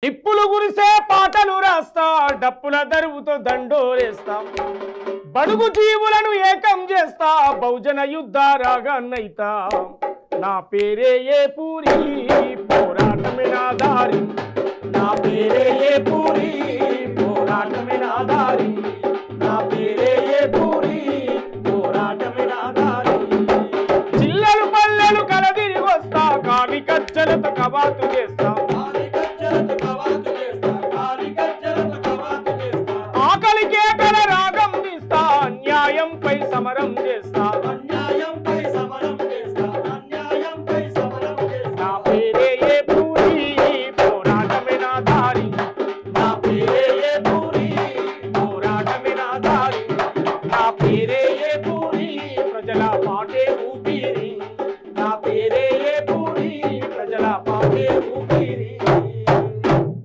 నిప్పులు గురిసే పాటలు రాస్తా డప్పుల దరువుతో దండోరేస్తా బడుగు జీవులను ఏకం చేస్తా బహుజన యుద్ధ రాగాన్నైతా నా పేరే ఏ పూరి పోరాటమే నా దారి నా పేరే ఏ పూరి